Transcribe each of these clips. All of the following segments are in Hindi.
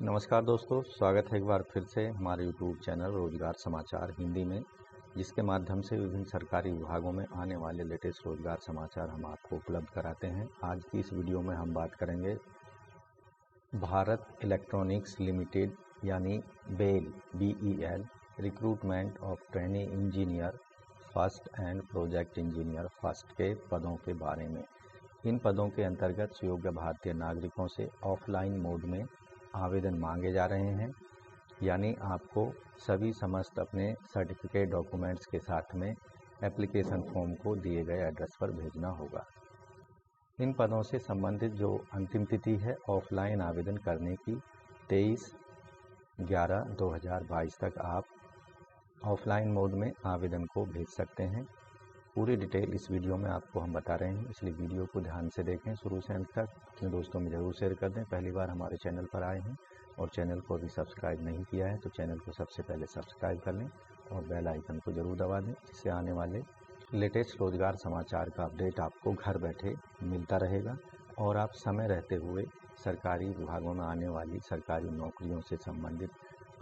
नमस्कार दोस्तों, स्वागत है एक बार फिर से हमारे यूट्यूब चैनल रोजगार समाचार हिंदी में, जिसके माध्यम से विभिन्न सरकारी विभागों में आने वाले लेटेस्ट रोजगार समाचार हम आपको उपलब्ध कराते हैं। आज की इस वीडियो में हम बात करेंगे भारत इलेक्ट्रॉनिक्स लिमिटेड यानी BEL recruitment of trainee engineer first and project engineer first के पदों के बारे में। इन पदों के अंतर्गत योग्य भारतीय नागरिकों से ऑफलाइन मोड में आवेदन मांगे जा रहे हैं, यानी आपको सभी समस्त अपने सर्टिफिकेट डॉक्यूमेंट्स के साथ में एप्लीकेशन फॉर्म को दिए गए एड्रेस पर भेजना होगा। इन पदों से संबंधित जो अंतिम तिथि है ऑफलाइन आवेदन करने की 23/11/2022 तक आप ऑफलाइन मोड में आवेदन को भेज सकते हैं। पूरी डिटेल इस वीडियो में आपको हम बता रहे हैं, इसलिए वीडियो को ध्यान से देखें शुरू से अंत तक। अपने दोस्तों में ज़रूर शेयर कर दें। पहली बार हमारे चैनल पर आए हैं और चैनल को अभी सब्सक्राइब नहीं किया है तो चैनल को सबसे पहले सब्सक्राइब कर लें और बेल आइकन को ज़रूर दबा दें, जिससे आने वाले लेटेस्ट रोजगार समाचार का अपडेट आपको घर बैठे मिलता रहेगा और आप समय रहते हुए सरकारी विभागों में आने वाली सरकारी नौकरियों से संबंधित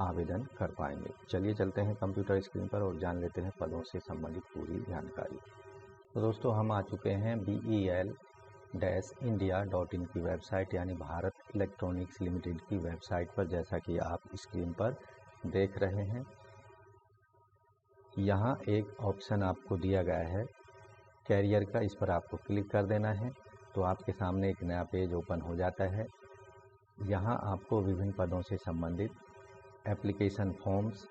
आवेदन कर पाएंगे। चलिए चलते हैं कंप्यूटर स्क्रीन पर और जान लेते हैं पदों से संबंधित पूरी जानकारी। तो दोस्तों हम आ चुके हैं BEL-India.in की वेबसाइट यानी भारत इलेक्ट्रॉनिक्स लिमिटेड की वेबसाइट पर, जैसा कि आप स्क्रीन पर देख रहे हैं। यहाँ एक ऑप्शन आपको दिया गया है कैरियर का, इस पर आपको क्लिक कर देना है तो आपके सामने एक नया पेज ओपन हो जाता है। यहाँ आपको विभिन्न पदों से संबंधित एप्लीकेशन फॉर्म्स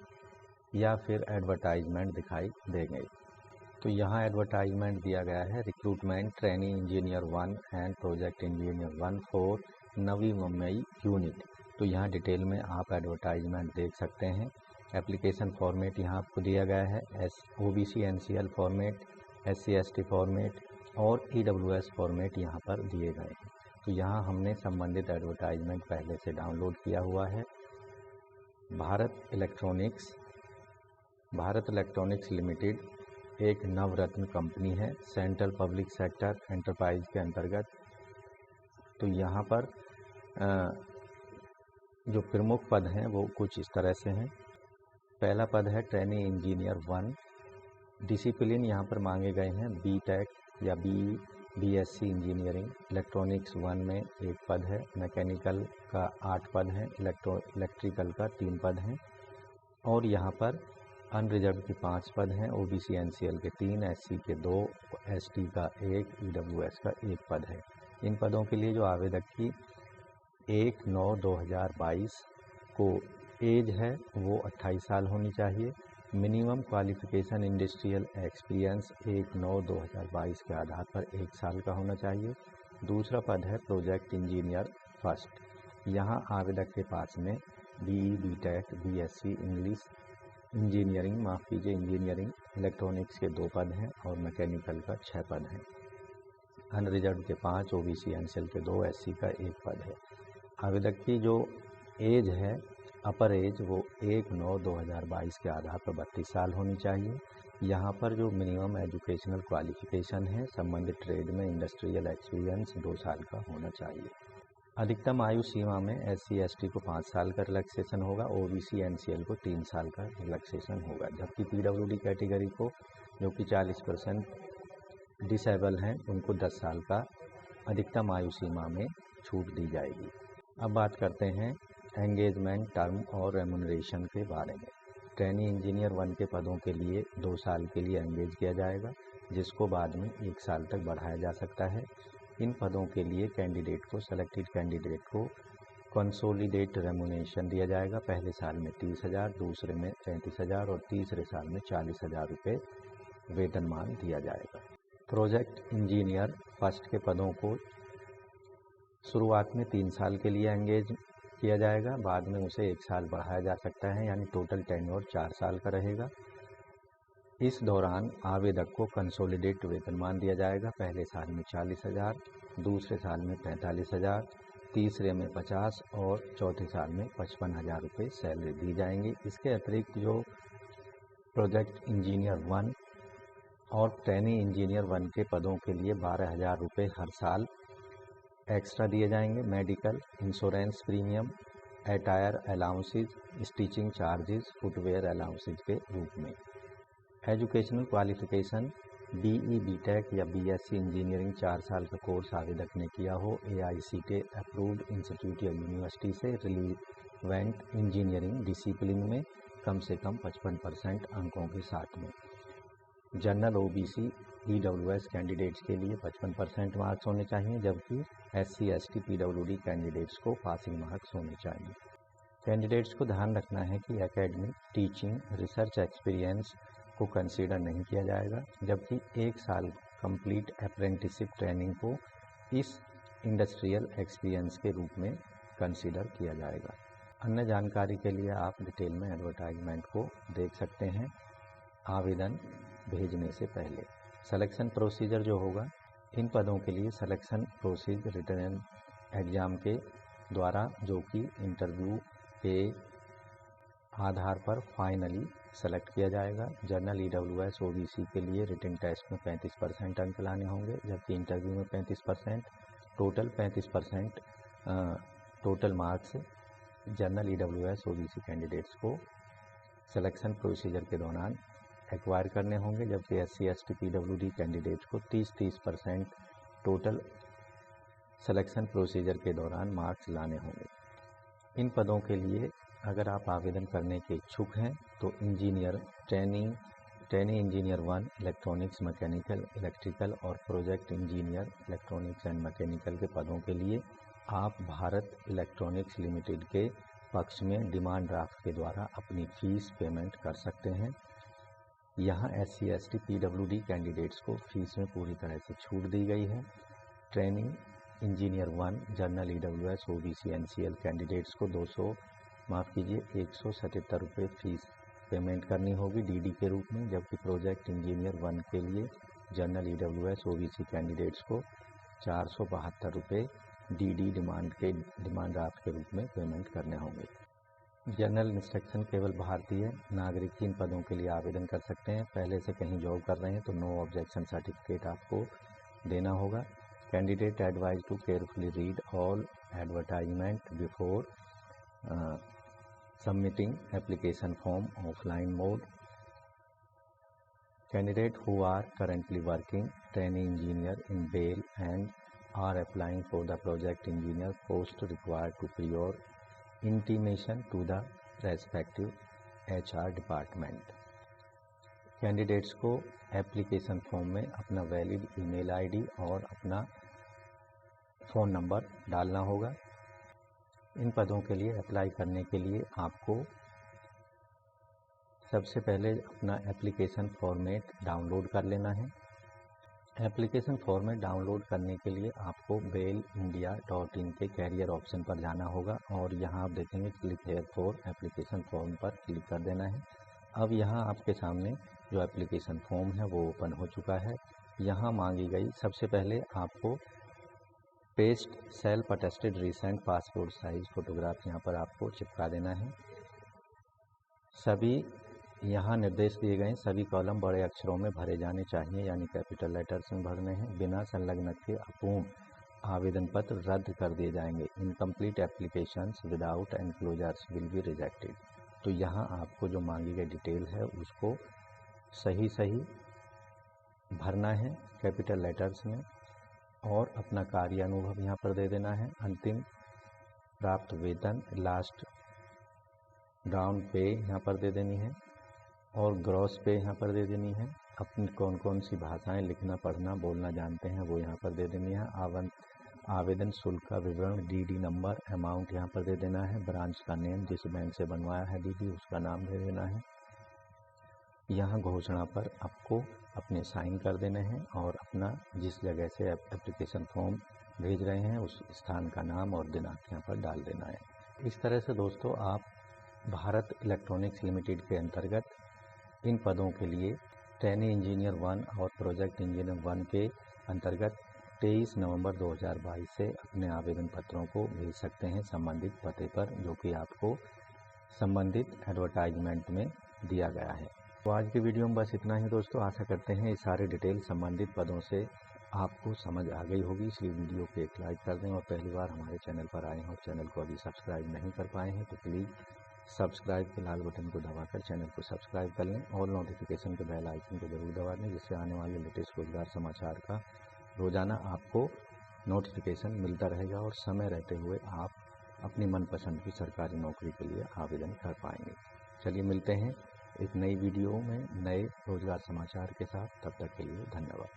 या फिर एडवर्टाइजमेंट दिखाई देंगे। तो यहाँ एडवर्टाइजमेंट दिया गया है recruitment trainee engineer 1 and project engineer 1 for Navi Mumbai unit. तो यहाँ डिटेल में आप एडवर्टाइजमेंट देख सकते हैं। एप्लीकेशन फॉर्मेट यहाँ आपको दिया गया है OBC NCL format, SC ST format और EWS फॉर्मेट यहाँ पर दिए गए हैं। तो यहाँ हमने संबंधित एडवर्टाइजमेंट पहले से डाउनलोड किया हुआ है। भारत इलेक्ट्रॉनिक्स लिमिटेड एक नवरत्न कंपनी है सेंट्रल पब्लिक सेक्टर एंटरप्राइज के अंतर्गत। तो यहाँ पर जो प्रमुख पद हैं वो कुछ इस तरह से हैं। पहला पद है ट्रेनी इंजीनियर 1। डिसिप्लिन यहाँ पर मांगे गए हैं BTech या BSc इंजीनियरिंग। इलेक्ट्रॉनिक्स 1 में एक पद है, मैकेनिकल का 8 पद हैं, इलेक्ट्रिकल का 3 पद हैं और यहाँ पर अनरिजर्व के 5 पद हैं, OBC NCL के 3, SC के 2, ST का 1, EWS का 1 पद है। इन पदों के लिए जो आवेदक की 1/9/2022 को एज है वो 28 साल होनी चाहिए। मिनिमम क्वालिफिकेशन इंडस्ट्रियल एक्सपीरियंस 1/9/2022 के आधार पर 1 साल का होना चाहिए। दूसरा पद है प्रोजेक्ट इंजीनियर फर्स्ट। यहाँ आवेदक के पास में BE BTech BSc English engineering electronics के 2 पद हैं और मैकेनिकल का 6 पद हैं। अनरिजर्व के 5, OBC NCL के 2, SC का 1 पद है। आवेदक की जो एज है अपर एज वो 1/9/2022 के आधार पर 32 साल होनी चाहिए। यहाँ पर जो मिनिमम एजुकेशनल क्वालिफिकेशन है संबंधित ट्रेड में इंडस्ट्रियल एक्सपीरियंस 2 साल का होना चाहिए। अधिकतम आयु सीमा में SC ST को 5 साल का रिलैक्सेशन होगा, OBC NCL को 3 साल का रिलैक्सेशन होगा, जबकि PWD कैटेगरी को जो कि 40% डिसेबल हैं उनको 10 साल का अधिकतम आयु सीमा में छूट दी जाएगी। अब बात करते हैं एंगेजमेंट टर्म और रेम्युनरेशन के बारे में। ट्रेनी इंजीनियर 1 के पदों के लिए 2 साल के लिए एंगेज किया जाएगा, जिसको बाद में 1 साल तक बढ़ाया जा सकता है। इन पदों के लिए सेलेक्टेड कैंडिडेट को कंसोलिडेट रेम्युनरेशन दिया जाएगा। पहले साल में 30,000, दूसरे में 35,000 और तीसरे साल में 40,000 रुपये वेतनमान दिया जाएगा। प्रोजेक्ट इंजीनियर फर्स्ट के पदों को शुरुआत में 3 साल के लिए एंगेज किया जाएगा, बाद में उसे 1 साल बढ़ाया जा सकता है, यानी टोटल टेन्योर 4 साल का रहेगा। इस दौरान आवेदक को कंसोलिडेट वेतनमान दिया जाएगा। पहले साल में 40,000, दूसरे साल में 45,000, तीसरे में 50 और चौथे साल में 55,000 रुपये सैलरी दी जाएंगी। इसके अतिरिक्त जो प्रोजेक्ट इंजीनियर 1 और ट्रेनी इंजीनियर 1 के पदों के लिए 12,000 रुपये हर साल एक्स्ट्रा दिए जाएंगे। Medical insurance premium attire allowances, stitching charges, footwear allowances के रूप में। एजुकेशनल क्वालिफिकेशन BE BTech या BSc इंजीनियरिंग 4 साल का कोर्स आवेदक ने किया हो AICTE अप्रूव्ड इंस्टीट्यूट या यूनिवर्सिटी से रिलीवेंट इंजीनियरिंग डिसिप्लिन में कम से कम 55% अंकों के साथ में। जनरल OBC EWS कैंडिडेट्स के लिए 55% मार्क्स होने चाहिए, जबकि SC ST PWD कैंडिडेट्स को पासिंग मार्क्स होने चाहिए। कैंडिडेट्स को ध्यान रखना है कि एकेडमिक, टीचिंग, रिसर्च एक्सपीरियंस को कंसीडर नहीं किया जाएगा, जबकि 1 साल कंप्लीट अप्रेंटिसशिप ट्रेनिंग को इस इंडस्ट्रियल एक्सपीरियंस के रूप में कंसीडर किया जाएगा। अन्य जानकारी के लिए आप डिटेल में एडवर्टाइजमेंट को देख सकते हैं आवेदन भेजने से पहले। सिलेक्शन प्रोसीजर जो होगा, इन पदों के लिए सिलेक्शन प्रोसीजर रिटन एग्ज़ाम के द्वारा, जो कि इंटरव्यू के आधार पर फाइनली सेलेक्ट किया जाएगा। जनरल EWS OBC के लिए रिटन टेस्ट में 35% अंक लाने होंगे, जबकि इंटरव्यू में 35%, total 35% total marks general EWS OBC candidates को सिलेक्शन प्रोसीजर के दौरान एक्वायर करने होंगे, जबकि SC ST PWD कैंडिडेट्स को 30% टोटल सिलेक्शन प्रोसीजर के दौरान मार्क्स लाने होंगे। इन पदों के लिए अगर आप आवेदन करने के इच्छुक हैं तो engineer trainee engineer 1 electronics, mechanical, electrical और project engineer electronics and mechanical के पदों के लिए आप भारत इलेक्ट्रॉनिक्स लिमिटेड के पक्ष में डिमांड ड्राफ्ट के द्वारा अपनी फीस पेमेंट कर सकते हैं। यहाँ SC ST PWD कैंडिडेट्स को फीस में पूरी तरह से छूट दी गई है। Training engineer 1 general EWS OBC NCL candidates को 177 रुपये फीस पेमेंट करनी होगी DD के रूप में, जबकि प्रोजेक्ट इंजीनियर 1 के लिए जनरल EWS OBC कैंडिडेट्स को 472 रुपये DD डिमांड ड्राफ्ट के रूप में पेमेंट करने होंगे। जनरल इंस्ट्रक्शन केवल भारतीय नागरिक इन पदों के लिए आवेदन कर सकते हैं। पहले से कहीं जॉब कर रहे हैं तो नो ऑब्जेक्शन सर्टिफिकेट आपको देना होगा। Candidate advise to carefully read all advertisement before submitting application form offline mode. Candidate who are currently working trainee engineer in BEL and are applying for the project engineer post required to prior intimation to the respective HR department. Candidates को एप्लीकेशन फॉर्म में अपना वैलिड ईमेल आईडी और अपना फ़ोन नंबर डालना होगा। इन पदों के लिए अप्लाई करने के लिए आपको सबसे पहले अपना एप्लीकेशन फॉर्मेट डाउनलोड कर लेना है। एप्लीकेशन फॉर्मेट डाउनलोड करने के लिए आपको BELindia.in के कैरियर ऑप्शन पर जाना होगा और यहाँ आप देखेंगे click here for application form पर क्लिक कर देना है। अब यहाँ आपके सामने जो एप्लीकेशन फॉर्म है वो ओपन हो चुका है। यहाँ मांगी गई सबसे पहले आपको paste self attested recent passport size photograph यहाँ पर आपको चिपका देना है। सभी यहाँ निर्देश दिए गए, सभी कॉलम बड़े अक्षरों में भरे जाने चाहिए, यानी कैपिटल लेटर्स में भरने हैं। बिना संलग्न के अपूर्ण आवेदन पत्र रद्द कर दिए जाएंगे। Incomplete applications without enclosures will be rejected. तो यहाँ आपको जो मांगी गई डिटेल है उसको सही भरना है कैपिटल लेटर्स में और अपना कार्य अनुभव यहाँ पर दे देना है। अंतिम प्राप्त वेतन, लास्ट डाउन पे यहाँ पर दे देनी है और ग्रॉस पे यहाँ पर दे देनी है। अपनी कौन कौन सी भाषाएं लिखना, पढ़ना, बोलना जानते हैं वो यहाँ पर दे देनी है। आवेदन शुल्क का विवरण, DD नंबर, अमाउंट यहाँ पर दे देना है। ब्रांच का नेम, जिस बैंक से बनवाया है DD उसका नाम दे देना है। यहाँ घोषणा पर आपको अपने साइन कर देने हैं और अपना जिस जगह से एप्लीकेशन फॉर्म भेज रहे हैं उस स्थान का नाम और दिनांक यहाँ पर डाल देना है। इस तरह से दोस्तों आप भारत इलेक्ट्रॉनिक्स लिमिटेड के अंतर्गत इन पदों के लिए ट्रेनी इंजीनियर 1 और प्रोजेक्ट इंजीनियर 1 के अंतर्गत 23 नवंबर 2022 से अपने आवेदन पत्रों को भेज सकते हैं संबंधित पते पर, जो कि आपको संबंधित एडवर्टाइजमेंट में दिया गया है। तो आज की वीडियो में बस इतना ही दोस्तों। आशा करते हैं ये सारे डिटेल संबंधित पदों से आपको समझ आ गई होगी, इसलिए वीडियो को एक लाइक कर दें। और पहली बार हमारे चैनल पर आए हैं और चैनल को अभी सब्सक्राइब नहीं कर पाए हैं तो प्लीज़ सब्सक्राइब के लाल बटन को दबाकर चैनल को सब्सक्राइब कर लें और नोटिफिकेशन के बेल आइकन को ज़रूर दबा दें, जिससे आने वाले लेटेस्ट रोजगार समाचार का रोज़ाना आपको नोटिफिकेशन मिलता रहेगा और समय रहते हुए आप अपनी मनपसंद की सरकारी नौकरी के लिए आवेदन कर पाएंगे। चलिए मिलते हैं एक नई वीडियो में नए रोजगार समाचार के साथ, तब तक के लिए धन्यवाद।